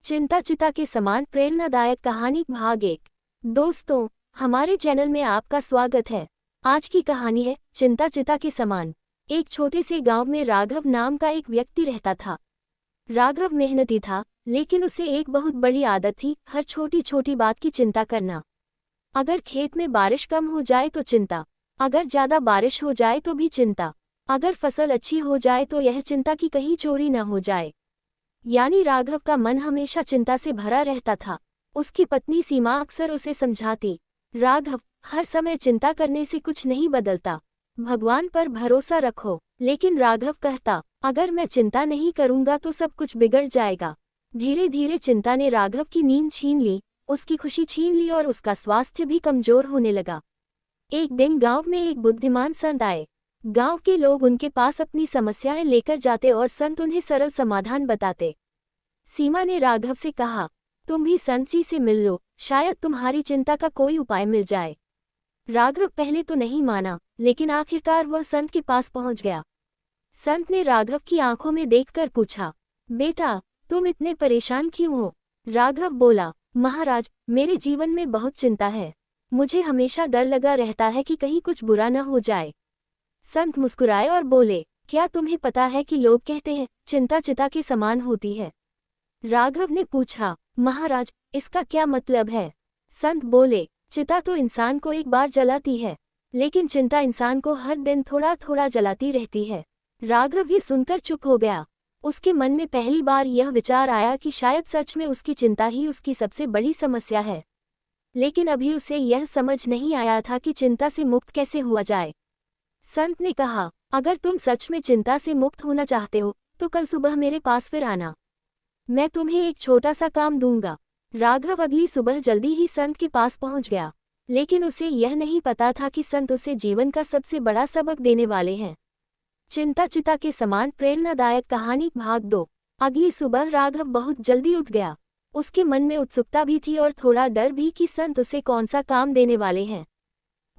चिंता चिता के समान प्रेरणादायक कहानी भाग 1। दोस्तों, हमारे चैनल में आपका स्वागत है। आज की कहानी है चिंता चिता के समान। एक छोटे से गांव में राघव नाम का एक व्यक्ति रहता था। राघव मेहनती था, लेकिन उसे एक बहुत बड़ी आदत थी, हर छोटी छोटी बात की चिंता करना। अगर खेत में बारिश कम हो जाए तो चिंता, अगर ज्यादा बारिश हो जाए तो भी चिंता, अगर फसल अच्छी हो जाए तो यह चिंता कि कहीं चोरी न हो जाए। यानी राघव का मन हमेशा चिंता से भरा रहता था। उसकी पत्नी सीमा अक्सर उसे समझाती, राघव, हर समय चिंता करने से कुछ नहीं बदलता, भगवान पर भरोसा रखो। लेकिन राघव कहता, अगर मैं चिंता नहीं करूंगा तो सब कुछ बिगड़ जाएगा। धीरे धीरे चिंता ने राघव की नींद छीन ली, उसकी खुशी छीन ली और उसका स्वास्थ्य भी कमजोर होने लगा। एक दिन गांव में एक बुद्धिमान संत आए। गांव के लोग उनके पास अपनी समस्याएं लेकर जाते और संत उन्हें सरल समाधान बताते। सीमा ने राघव से कहा, तुम भी संत जी से मिल लो, शायद तुम्हारी चिंता का कोई उपाय मिल जाए। राघव पहले तो नहीं माना, लेकिन आखिरकार वह संत के पास पहुंच गया। संत ने राघव की आंखों में देखकर पूछा, बेटा, तुम इतने परेशान क्यों हो? राघव बोला, महाराज, मेरे जीवन में बहुत चिंता है। मुझे हमेशा डर लगा रहता है कि कहीं कुछ बुरा न हो जाए। संत मुस्कुराए और बोले, क्या तुम्हें पता है कि लोग कहते हैं चिंता चिता के समान होती है? राघव ने पूछा, महाराज, इसका क्या मतलब है? संत बोले, चिता तो इंसान को एक बार जलाती है, लेकिन चिंता इंसान को हर दिन थोड़ा थोड़ा जलाती रहती है। राघव ये सुनकर चुप हो गया। उसके मन में पहली बार यह विचार आया कि शायद सच में उसकी चिंता ही उसकी सबसे बड़ी समस्या है। लेकिन अभी उसे यह समझ नहीं आया था कि चिंता से मुक्त कैसे हुआ जाए। संत ने कहा, अगर तुम सच में चिंता से मुक्त होना चाहते हो तो कल सुबह मेरे पास फिर आना, मैं तुम्हें एक छोटा सा काम दूंगा। राघव अगली सुबह जल्दी ही संत के पास पहुंच गया, लेकिन उसे यह नहीं पता था कि संत उसे जीवन का सबसे बड़ा सबक देने वाले हैं। चिंता चिता के समान प्रेरणादायक कहानी भाग 2। अगली सुबह राघव बहुत जल्दी उठ गया। उसके मन में उत्सुकता भी थी और थोड़ा डर भी कि संत उसे कौन सा काम देने वाले हैं।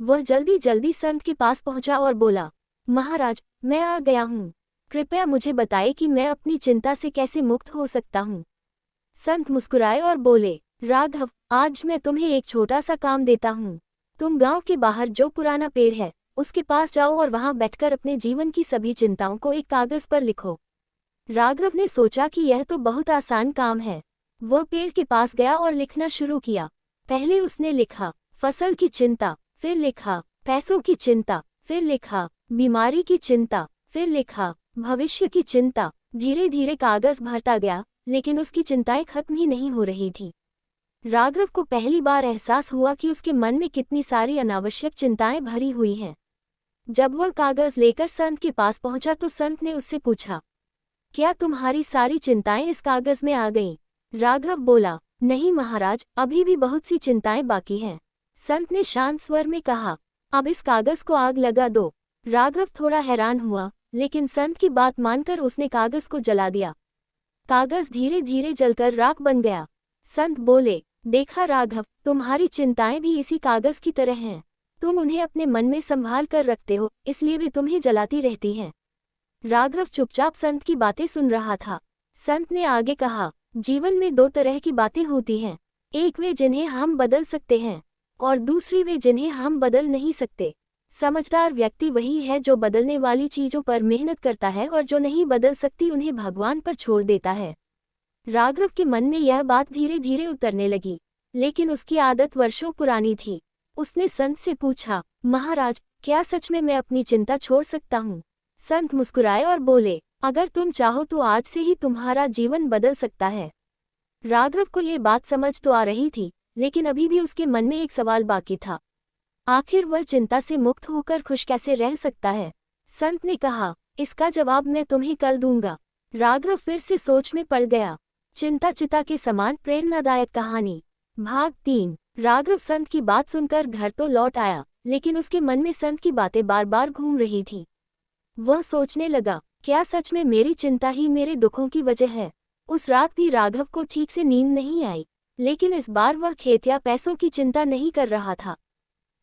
वह जल्दी जल्दी संत के पास पहुंचा और बोला, महाराज, मैं आ गया हूँ, कृपया मुझे बताइए कि मैं अपनी चिंता से कैसे मुक्त हो सकता हूँ। संत मुस्कुराए और बोले, राघव, आज मैं तुम्हें एक छोटा सा काम देता हूँ। तुम गांव के बाहर जो पुराना पेड़ है उसके पास जाओ और वहां बैठकर अपने जीवन की सभी चिंताओं को एक कागज पर लिखो। राघव ने सोचा कि यह तो बहुत आसान काम है। वह पेड़ के पास गया और लिखना शुरू किया। पहले उसने लिखा फसल की चिंता, फिर लिखा पैसों की चिंता, फिर लिखा बीमारी की चिंता, फिर लिखा भविष्य की चिंता। धीरे धीरे कागज भरता गया, लेकिन उसकी चिंताएं खत्म ही नहीं हो रही थी। राघव को पहली बार एहसास हुआ कि उसके मन में कितनी सारी अनावश्यक चिंताएं भरी हुई हैं। जब वह कागज लेकर संत के पास पहुंचा तो संत ने उससे पूछा, क्या तुम्हारी सारी चिंताएं इस कागज में आ गईं? राघव बोला, नहीं महाराज, अभी भी बहुत सी चिंताएं बाकी हैं। संत ने शांत स्वर में कहा, अब इस कागज को आग लगा दो। राघव थोड़ा हैरान हुआ, लेकिन संत की बात मानकर उसने कागज को जला दिया। कागज धीरे धीरे जलकर राख बन गया। संत बोले, देखा राघव, तुम्हारी चिंताएं भी इसी कागज की तरह हैं। तुम उन्हें अपने मन में संभाल कर रखते हो, इसलिए वे तुम्हें जलाती रहती हैं। राघव चुपचाप संत की बातें सुन रहा था। संत ने आगे कहा, जीवन में दो तरह की बातें होती हैं, एक वे जिन्हें हम बदल सकते हैं और दूसरी वे जिन्हें हम बदल नहीं सकते। समझदार व्यक्ति वही है जो बदलने वाली चीजों पर मेहनत करता है और जो नहीं बदल सकती उन्हें भगवान पर छोड़ देता है। राघव के मन में यह बात धीरे धीरे उतरने लगी, लेकिन उसकी आदत वर्षों पुरानी थी। उसने संत से पूछा, महाराज, क्या सच में मैं अपनी चिंता छोड़ सकता हूँ? संत मुस्कुराए और बोले, अगर तुम चाहो तो आज से ही तुम्हारा जीवन बदल सकता है। राघव को ये बात समझ तो आ रही थी, लेकिन अभी भी उसके मन में एक सवाल बाकी था, आखिर वह चिंता से मुक्त होकर खुश कैसे रह सकता है? संत ने कहा, इसका जवाब मैं तुम्हें कल दूंगा। राघव फिर से सोच में पड़ गया। चिंता चिता के समान प्रेरणादायक कहानी भाग 3। राघव संत की बात सुनकर घर तो लौट आया, लेकिन उसके मन में संत की बातें बार बार घूम रही थी। वह सोचने लगा, क्या सच में मेरी चिंता ही मेरे दुखों की वजह है? उस रात भी राघव को ठीक से नींद नहीं आई, लेकिन इस बार वह खेत या पैसों की चिंता नहीं कर रहा था।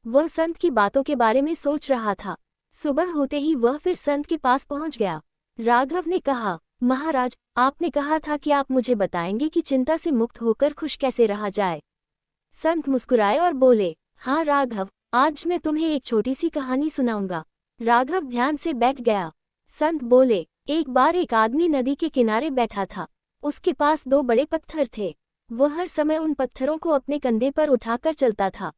वह संत की बातों के बारे में सोच रहा था। सुबह होते ही वह फिर संत के पास पहुंच गया। राघव ने कहा, महाराज, आपने कहा था कि आप मुझे बताएंगे कि चिंता से मुक्त होकर खुश कैसे रहा जाए। संत मुस्कुराए और बोले, हाँ राघव, आज मैं तुम्हें एक छोटी सी कहानी सुनाऊंगा। राघव ध्यान से बैठ गया। संत बोले, एक बार एक आदमी नदी के किनारे बैठा था। उसके पास 2 बड़े पत्थर थे। वह हर समय उन पत्थरों को अपने कंधे पर उठाकर चलता था।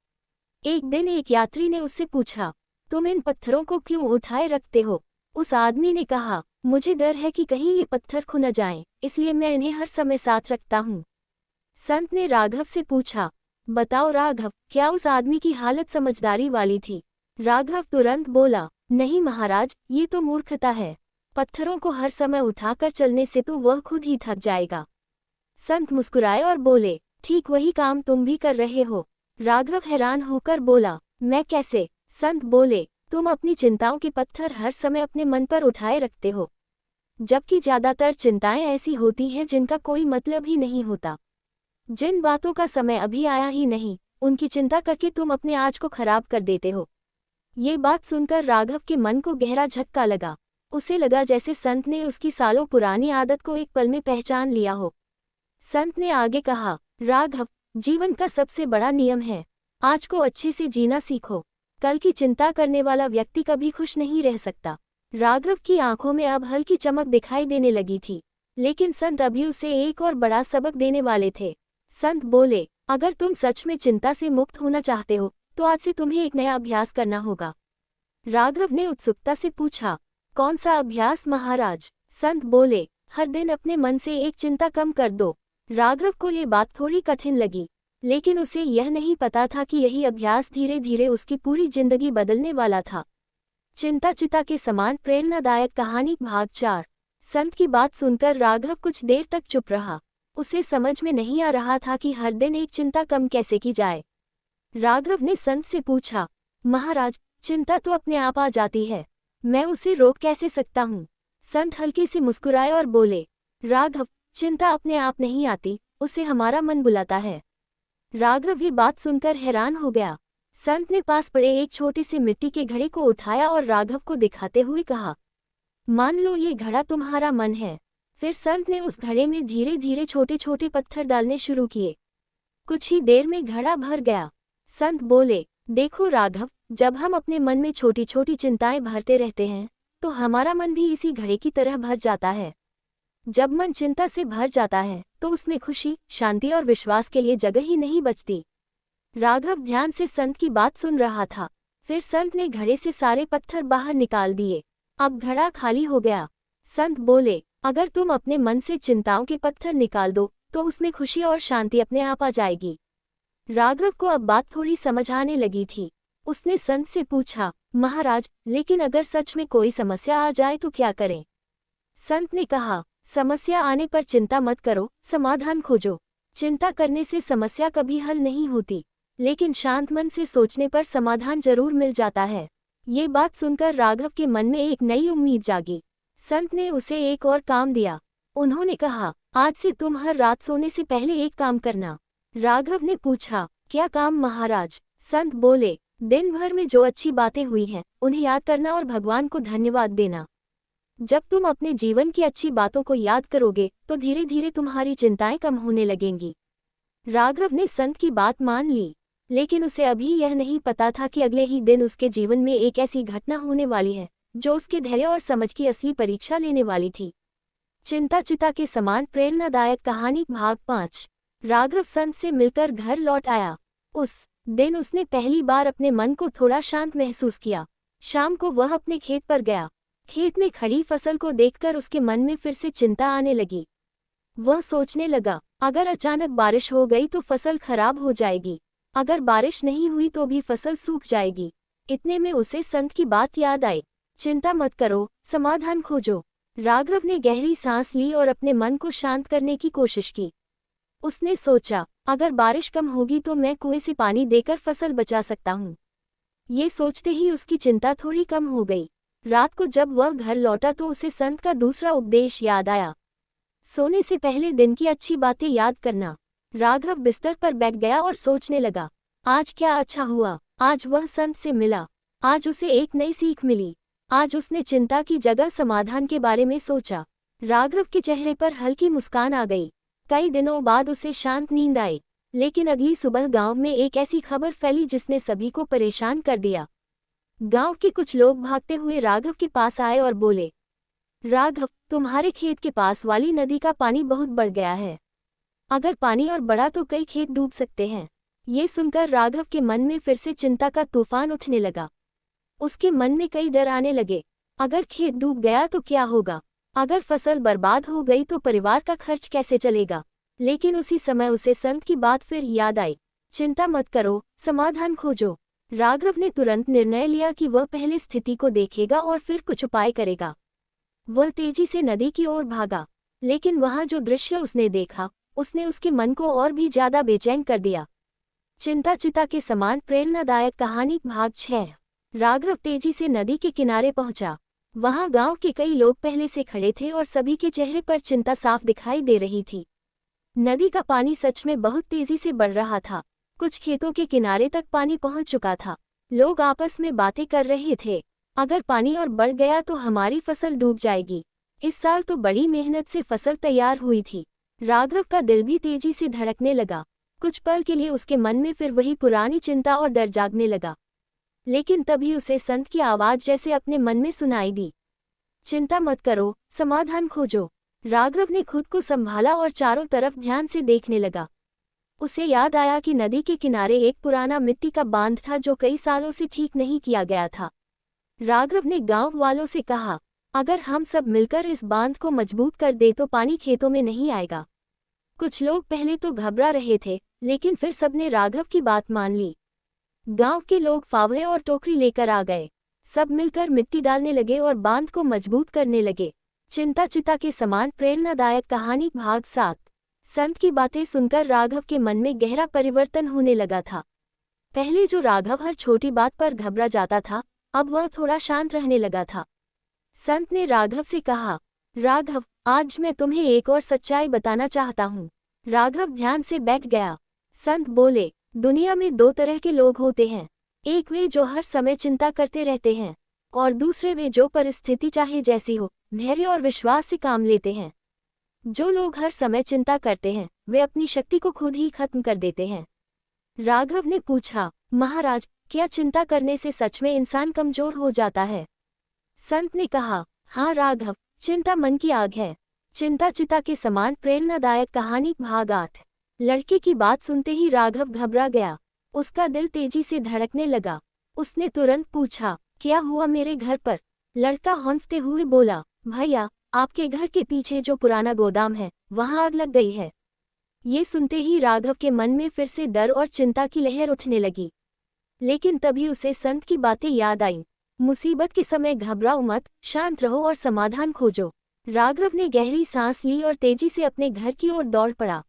एक दिन एक यात्री ने उससे पूछा, तुम इन पत्थरों को क्यों उठाए रखते हो? उस आदमी ने कहा, मुझे डर है कि कहीं ये पत्थर खो न जाएं, इसलिए मैं इन्हें हर समय साथ रखता हूँ। संत ने राघव से पूछा, बताओ राघव, क्या उस आदमी की हालत समझदारी वाली थी? राघव तुरंत बोला, नहीं महाराज, ये तो मूर्खता है। पत्थरों को हर समय उठाकर चलने से तो वह खुद ही थक जाएगा। संत मुस्कुराए और बोले, ठीक वही काम तुम भी कर रहे हो। राघव हैरान होकर बोला, मैं कैसे? संत बोले, तुम अपनी चिंताओं के पत्थर हर समय अपने मन पर उठाए रखते हो, जबकि ज्यादातर चिंताएं ऐसी होती हैं जिनका कोई मतलब ही नहीं होता। जिन बातों का समय अभी आया ही नहीं, उनकी चिंता करके तुम अपने आज को खराब कर देते हो। ये बात सुनकर राघव के मन को गहरा झटका लगा। उसे लगा जैसे संत ने उसकी सालों पुरानी आदत को एक पल में पहचान लिया हो। संत ने आगे कहा, राघव, जीवन का सबसे बड़ा नियम है, आज को अच्छे से जीना सीखो। कल की चिंता करने वाला व्यक्ति कभी खुश नहीं रह सकता। राघव की आंखों में अब हल्की चमक दिखाई देने लगी थी, लेकिन संत अभी उसे एक और बड़ा सबक देने वाले थे। संत बोले, अगर तुम सच में चिंता से मुक्त होना चाहते हो, तो आज से तुम्हें एक नया अभ्यास करना होगा। राघव ने उत्सुकता से पूछा, कौन सा अभ्यास महाराज? संत बोले, हर दिन अपने मन से एक चिंता कम कर दो। राघव को ये बात थोड़ी कठिन लगी, लेकिन उसे यह नहीं पता था कि यही अभ्यास धीरे धीरे उसकी पूरी जिंदगी बदलने वाला था। चिंता चिता के समान प्रेरणादायक कहानी भाग 4। संत की बात सुनकर राघव कुछ देर तक चुप रहा। उसे समझ में नहीं आ रहा था कि हर दिन एक चिंता कम कैसे की जाए। राघव ने संत से पूछा, महाराज, चिंता तो अपने आप आ जाती है, मैं उसे रोक कैसे सकता हूँ? संत हल्के से मुस्कुराए और बोले, राघव, चिंता अपने आप नहीं आती, उसे हमारा मन बुलाता है। राघव ये बात सुनकर हैरान हो गया। संत ने पास पड़े एक छोटे से मिट्टी के घड़े को उठाया और राघव को दिखाते हुए कहा, मान लो ये घड़ा तुम्हारा मन है। फिर संत ने उस घड़े में धीरे धीरे छोटे छोटे पत्थर डालने शुरू किए। कुछ ही देर में घड़ा भर गया। संत बोले, देखो राघव, जब हम अपने मन में छोटी छोटी चिंताएं भरते रहते हैं, तो हमारा मन भी इसी घड़े की तरह भर जाता है। जब मन चिंता से भर जाता है, तो उसमें खुशी, शांति और विश्वास के लिए जगह ही नहीं बचती। राघव ध्यान से संत की बात सुन रहा था। फिर संत ने घड़े से सारे पत्थर बाहर निकाल दिए। अब घड़ा खाली हो गया। संत बोले, अगर तुम अपने मन से चिंताओं के पत्थर निकाल दो, तो उसमें खुशी और शांति अपने आप आ जाएगी। राघव को अब बात थोड़ी समझ आने लगी थी। उसने संत से पूछा, महाराज, लेकिन अगर सच में कोई समस्या आ जाए तो क्या करें? संत ने कहा, समस्या आने पर चिंता मत करो, समाधान खोजो। चिंता करने से समस्या कभी हल नहीं होती, लेकिन शांत मन से सोचने पर समाधान जरूर मिल जाता है। ये बात सुनकर राघव के मन में एक नई उम्मीद जागी। संत ने उसे एक और काम दिया। उन्होंने कहा, आज से तुम हर रात सोने से पहले एक काम करना। राघव ने पूछा, क्या काम महाराज? संत बोले, दिन भर में जो अच्छी बातें हुई हैं, उन्हें याद करना और भगवान को धन्यवाद देना। जब तुम अपने जीवन की अच्छी बातों को याद करोगे, तो धीरे धीरे तुम्हारी चिंताएं कम होने लगेंगी। राघव ने संत की बात मान ली, लेकिन उसे अभी यह नहीं पता था कि अगले ही दिन उसके जीवन में एक ऐसी घटना होने वाली है, जो उसके धैर्य और समझ की असली परीक्षा लेने वाली थी। चिंता चिता के समान प्रेरणादायक कहानी भाग 5। राघव संत से मिलकर घर लौट आया। उस दिन उसने पहली बार अपने मन को थोड़ा शांत महसूस किया। शाम को वह अपने खेत पर गया। खेत में खड़ी फसल को देखकर उसके मन में फिर से चिंता आने लगी। वह सोचने लगा, अगर अचानक बारिश हो गई तो फसल खराब हो जाएगी, अगर बारिश नहीं हुई तो भी फसल सूख जाएगी। इतने में उसे संत की बात याद आई, चिंता मत करो, समाधान खोजो। राघव ने गहरी सांस ली और अपने मन को शांत करने की कोशिश की। उसने सोचा, अगर बारिश कम होगी तो मैं कुएं से पानी देकर फसल बचा सकता हूँ। ये सोचते ही उसकी चिंता थोड़ी कम हो गई। रात को जब वह घर लौटा तो उसे संत का दूसरा उपदेश याद आया, सोने से पहले दिन की अच्छी बातें याद करना। राघव बिस्तर पर बैठ गया और सोचने लगा, आज क्या अच्छा हुआ। आज वह संत से मिला। आज उसे एक नई सीख मिली। आज उसने चिंता की जगह समाधान के बारे में सोचा। राघव के चेहरे पर हल्की मुस्कान आ गई। कई दिनों बाद उसे शांत नींद आई। लेकिन अगली सुबह गांव में एक ऐसी खबर फैली जिसने सभी को परेशान कर दिया। गांव के कुछ लोग भागते हुए राघव के पास आए और बोले, राघव, तुम्हारे खेत के पास वाली नदी का पानी बहुत बढ़ गया है। अगर पानी और बढ़ा तो कई खेत डूब सकते हैं। ये सुनकर राघव के मन में फिर से चिंता का तूफान उठने लगा। उसके मन में कई डर आने लगे। अगर खेत डूब गया तो क्या होगा? अगर फसल बर्बाद हो गई तो परिवार का खर्च कैसे चलेगा? लेकिन उसी समय उसे संत की बात फिर याद आई। चिंता मत करो, समाधान खोजो। राघव ने तुरंत निर्णय लिया कि वह पहले स्थिति को देखेगा और फिर कुछ उपाय करेगा। वह तेजी से नदी की ओर भागा, लेकिन वहां जो दृश्य उसने देखा उसने उसके मन को और भी ज्यादा बेचैन कर दिया। चिंता चिता के समान प्रेरणादायक कहानी भाग 6। राघव तेजी से नदी के किनारे पहुंचा। वहां गांव के कई लोग पहले से खड़े थे और सभी के चेहरे पर चिंता साफ दिखाई दे रही थी। नदी का पानी सच में बहुत तेजी से बढ़ रहा था। कुछ खेतों के किनारे तक पानी पहुंच चुका था। लोग आपस में बातें कर रहे थे, अगर पानी और बढ़ गया तो हमारी फसल डूब जाएगी। इस साल तो बड़ी मेहनत से फसल तैयार हुई थी। राघव का दिल भी तेजी से धड़कने लगा। कुछ पल के लिए उसके मन में फिर वही पुरानी चिंता और डर जागने लगा। लेकिन तभी उसे संत की आवाज जैसे अपने मन में सुनाई दी। चिंता मत करो, समाधान खोजो। राघव ने खुद को संभाला और चारों तरफ ध्यान से देखने लगा। उसे याद आया कि नदी के किनारे एक पुराना मिट्टी का बांध था जो कई सालों से ठीक नहीं किया गया था। राघव ने गांव वालों से कहा, अगर हम सब मिलकर इस बांध को मजबूत कर दे तो पानी खेतों में नहीं आएगा। कुछ लोग पहले तो घबरा रहे थे, लेकिन फिर सबने राघव की बात मान ली। गांव के लोग फावड़े और टोकरी लेकर आ गए। सब मिलकर मिट्टी डालने लगे और बांध को मजबूत करने लगे। चिंता चिता के समान प्रेरणादायक कहानी भाग 7। संत की बातें सुनकर राघव के मन में गहरा परिवर्तन होने लगा था। पहले जो राघव हर छोटी बात पर घबरा जाता था, अब वह थोड़ा शांत रहने लगा था। संत ने राघव से कहा, राघव, आज मैं तुम्हें एक और सच्चाई बताना चाहता हूँ। राघव ध्यान से बैठ गया। संत बोले, दुनिया में दो तरह के लोग होते हैं। एक वे जो हर समय चिंता करते रहते हैं, और दूसरे वे जो परिस्थिति चाहे जैसी हो, धैर्य और विश्वास से काम लेते हैं। जो लोग हर समय चिंता करते हैं, वे अपनी शक्ति को खुद ही खत्म कर देते हैं। राघव ने पूछा, महाराज, क्या चिंता करने से सच में इंसान कमजोर हो जाता है? संत ने कहा, हाँ राघव, चिंता मन की आग है। चिंता चिता के समान प्रेरणादायक कहानी भाग 8। लड़के की बात सुनते ही राघव घबरा गया। उसका दिल तेजी से धड़कने लगा। उसने तुरंत पूछा, क्या हुआ मेरे घर पर? लड़का हौंफते हुए बोला, भैया, आपके घर के पीछे जो पुराना गोदाम है, वहां आग लग गई है। ये सुनते ही राघव के मन में फिर से डर और चिंता की लहर उठने लगी। लेकिन तभी उसे संत की बातें याद आईं। मुसीबत के समय घबराओ मत, शांत रहो और समाधान खोजो। राघव ने गहरी सांस ली और तेजी से अपने घर की ओर दौड़ पड़ा।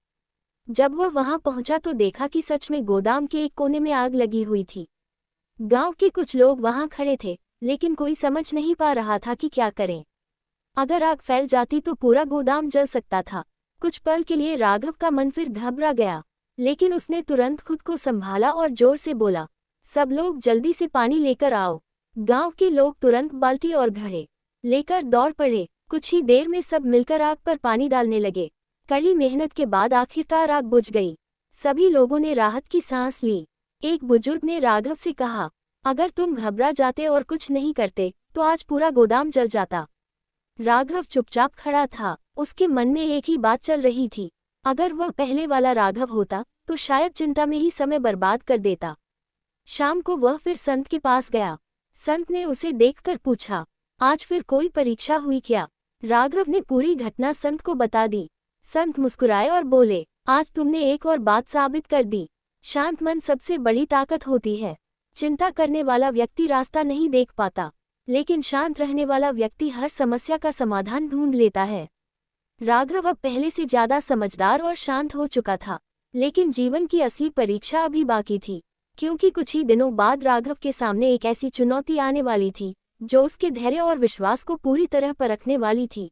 जब वह वहां पहुंचा तो देखा कि सच में गोदाम के एक कोने में आग लगी हुई थी। गांव के कुछ लोग वहां खड़े थे, लेकिन कोई समझ नहीं पा रहा था कि क्या करें। अगर आग फैल जाती तो पूरा गोदाम जल सकता था। कुछ पल के लिए राघव का मन फिर घबरा गया, लेकिन उसने तुरंत खुद को संभाला और जोर से बोला, सब लोग जल्दी से पानी लेकर आओ। गांव के लोग तुरंत बाल्टी और घड़े लेकर दौड़ पड़े। कुछ ही देर में सब मिलकर आग पर पानी डालने लगे। कड़ी मेहनत के बाद आखिरकार आग बुझ गई। सभी लोगों ने राहत की सांस ली। एक बुजुर्ग ने राघव से कहा, अगर तुम घबरा जाते और कुछ नहीं करते तो आज पूरा गोदाम जल जाता। राघव चुपचाप खड़ा था। उसके मन में एक ही बात चल रही थी, अगर वह पहले वाला राघव होता तो शायद चिंता में ही समय बर्बाद कर देता। शाम को वह फिर संत के पास गया। संत ने उसे देखकर पूछा, आज फिर कोई परीक्षा हुई क्या? राघव ने पूरी घटना संत को बता दी। संत मुस्कुराए और बोले, आज तुमने एक और बात साबित कर दी। शांत मन सबसे बड़ी ताकत होती है। चिंता करने वाला व्यक्ति रास्ता नहीं देख पाता, लेकिन शांत रहने वाला व्यक्ति हर समस्या का समाधान ढूंढ लेता है। राघव अब पहले से ज्यादा समझदार और शांत हो चुका था, लेकिन जीवन की असली परीक्षा अभी बाकी थी, क्योंकि कुछ ही दिनों बाद राघव के सामने एक ऐसी चुनौती आने वाली थी जो उसके धैर्य और विश्वास को पूरी तरह परखने वाली थी।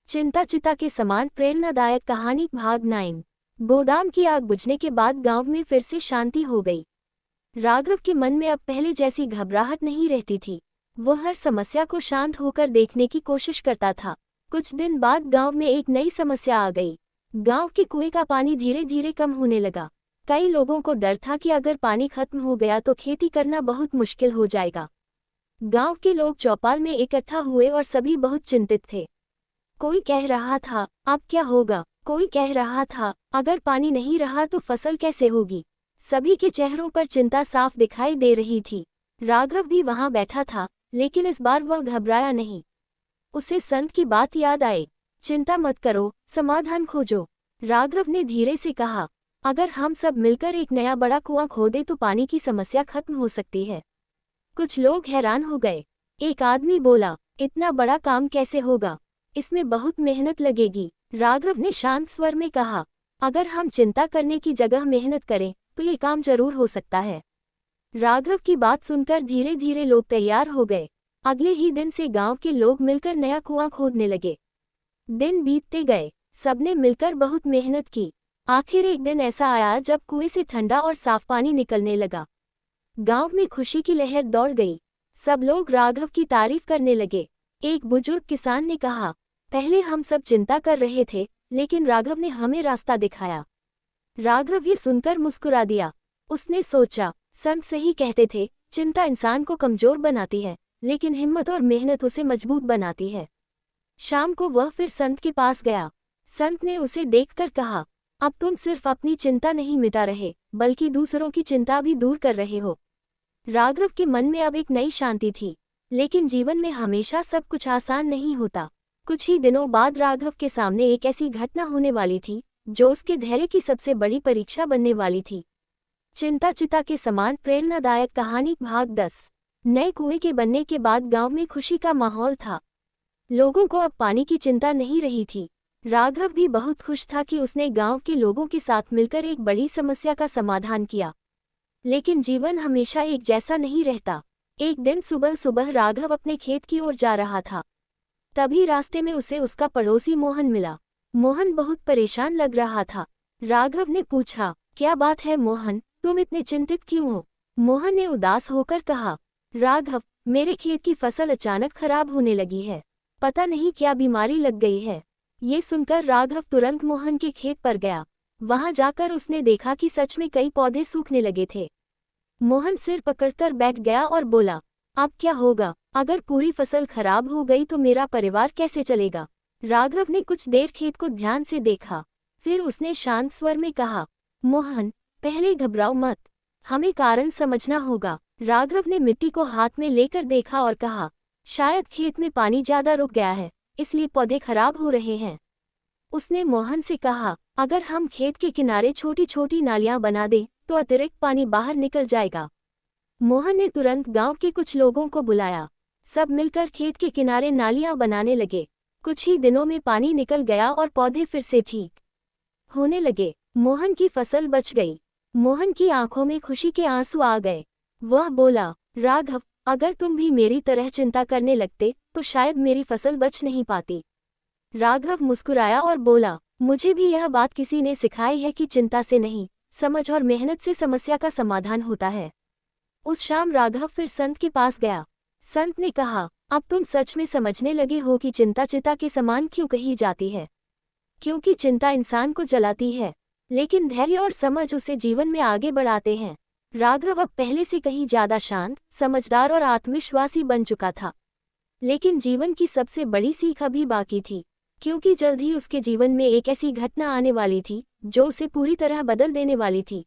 चिंता चिता के समान प्रेरणादायक कहानी भाग 9। गोदाम की आग बुझने के बाद गांव में फिर से शांति हो गई। राघव के मन में अब पहले जैसी घबराहट नहीं रहती थी। वह हर समस्या को शांत होकर देखने की कोशिश करता था। कुछ दिन बाद गांव में एक नई समस्या आ गई। गांव के कुएं का पानी धीरे धीरे कम होने लगा। कई लोगों को डर था कि अगर पानी खत्म हो गया तो खेती करना बहुत मुश्किल हो जाएगा। गांव के लोग चौपाल में इकट्ठा हुए और सभी बहुत चिंतित थे। कोई कह रहा था, अब क्या होगा? कोई कह रहा था, अगर पानी नहीं रहा तो फसल कैसे होगी? सभी के चेहरों पर चिंता साफ दिखाई दे रही थी। राघव भी वहां बैठा था, लेकिन इस बार वह घबराया नहीं। उसे संत की बात याद आई। चिंता मत करो, समाधान खोजो। राघव ने धीरे से कहा, अगर हम सब मिलकर एक नया बड़ा कुआं खोदें तो पानी की समस्या खत्म हो सकती है। कुछ लोग हैरान हो गए। एक आदमी बोला, इतना बड़ा काम कैसे होगा? इसमें बहुत मेहनत लगेगी। राघव ने शांत स्वर में कहा, अगर हम चिंता करने की जगह मेहनत करें तो ये काम जरूर हो सकता है। राघव की बात सुनकर धीरे धीरे लोग तैयार हो गए। अगले ही दिन से गांव के लोग मिलकर नया कुआं खोदने लगे। दिन बीतते गए, सबने मिलकर बहुत मेहनत की। आखिर एक दिन ऐसा आया जब कुएं से ठंडा और साफ पानी निकलने लगा। गांव में खुशी की लहर दौड़ गई। सब लोग राघव की तारीफ करने लगे। एक बुजुर्ग किसान ने कहा, पहले हम सब चिंता कर रहे थे, लेकिन राघव ने हमें रास्ता दिखाया। राघव ये सुनकर मुस्कुरा दिया। उसने सोचा, संत सही कहते थे, चिंता इंसान को कमजोर बनाती है, लेकिन हिम्मत और मेहनत उसे मजबूत बनाती है। शाम को वह फिर संत के पास गया। संत ने उसे देखकर कहा, अब तुम सिर्फ अपनी चिंता नहीं मिटा रहे, बल्कि दूसरों की चिंता भी दूर कर रहे हो। राघव के मन में अब एक नई शांति थी। लेकिन जीवन में हमेशा सब कुछ आसान नहीं होता। कुछ ही दिनों बाद राघव के सामने एक ऐसी घटना होने वाली थी जो उसके धैर्य की सबसे बड़ी परीक्षा बनने वाली थी। चिंता चिता के समान प्रेरणादायक कहानी भाग 10। नए कुएं के बनने के बाद गांव में खुशी का माहौल था। लोगों को अब पानी की चिंता नहीं रही थी। राघव भी बहुत खुश था कि उसने गांव के लोगों के साथ मिलकर एक बड़ी समस्या का समाधान किया। लेकिन जीवन हमेशा एक जैसा नहीं रहता। एक दिन सुबह सुबह राघव अपने खेत की ओर जा रहा था। तभी रास्ते में उसे उसका पड़ोसी मोहन मिला। मोहन बहुत परेशान लग रहा था। राघव ने पूछा, क्या बात है मोहन, तुम इतने चिंतित क्यों हो? मोहन ने उदास होकर कहा, राघव, मेरे खेत की फसल अचानक खराब होने लगी है। पता नहीं क्या बीमारी लग गई है। ये सुनकर राघव तुरंत मोहन के खेत पर गया। वहां जाकर उसने देखा कि सच में कई पौधे सूखने लगे थे। मोहन सिर पकड़कर बैठ गया और बोला, अब क्या होगा? अगर पूरी फसल खराब हो गई तो मेरा परिवार कैसे चलेगा? राघव ने कुछ देर खेत को ध्यान से देखा। फिर उसने शांत स्वर में कहा, मोहन, पहले घबराओ मत, हमें कारण समझना होगा। राघव ने मिट्टी को हाथ में लेकर देखा और कहा, शायद खेत में पानी ज्यादा रुक गया है, इसलिए पौधे खराब हो रहे हैं। उसने मोहन से कहा, अगर हम खेत के किनारे छोटी छोटी नालियां बना दें तो अतिरिक्त पानी बाहर निकल जाएगा। मोहन ने तुरंत गांव के कुछ लोगों को बुलाया। सब मिलकर खेत के किनारे नालियां बनाने लगे। कुछ ही दिनों में पानी निकल गया और पौधे फिर से ठीक होने लगे। मोहन की फसल बच गई। मोहन की आंखों में खुशी के आंसू आ गए। वह बोला, राघव, अगर तुम भी मेरी तरह चिंता करने लगते तो शायद मेरी फसल बच नहीं पाती। राघव मुस्कुराया और बोला, मुझे भी यह बात किसी ने सिखाई है कि चिंता से नहीं, समझ और मेहनत से समस्या का समाधान होता है। उस शाम राघव फिर संत के पास गया। संत ने कहा, अब तुम सच में समझने लगे हो कि चिंता चिता के समान क्यों कही जाती है। क्योंकि चिंता इंसान को जलाती है, लेकिन धैर्य और समझ उसे जीवन में आगे बढ़ाते हैं। राघव अब पहले से कहीं ज्यादा शांत, समझदार और आत्मविश्वासी बन चुका था। लेकिन जीवन की सबसे बड़ी सीख अभी बाकी थी, क्योंकि जल्द ही उसके जीवन में एक ऐसी घटना आने वाली थी जो उसे पूरी तरह बदल देने वाली थी।